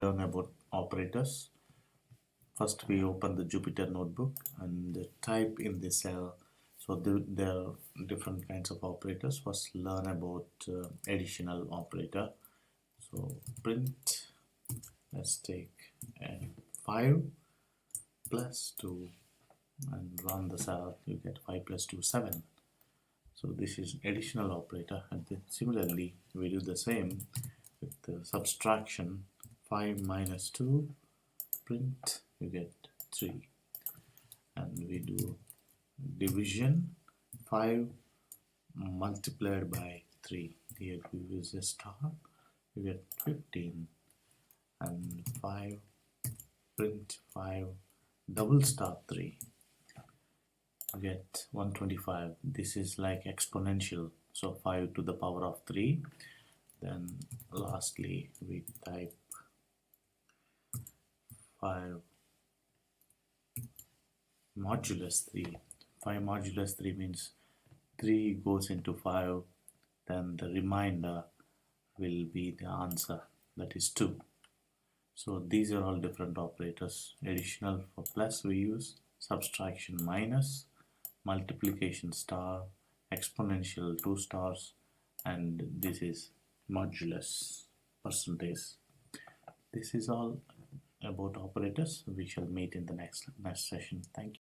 Learn about operators. First, we open the Jupyter notebook and type in the cell. So there are different kinds of operators. First, learn about additional operator. So print. Let's take 5 plus 2 and run the cell. You get 5 plus 2, 7. So this is additional operator, and then similarly we do the same with the subtraction. 5 minus 2, print, you get 3. And we do division. 5 multiplied by 3, here we use a star, you get 15. And 5, print 5 double star 3, you get 125. This is like exponential, so 5 to the power of 3. Then lastly we type 5 modulus 3. 5 modulus 3 means 3 goes into 5, then the remainder will be the answer, that is 2. So these are all different operators. Additional for plus we use, subtraction minus, multiplication star, exponential 2 stars, and this is modulus, percentage. This is all about operators. We shall meet in the next session. Thank you.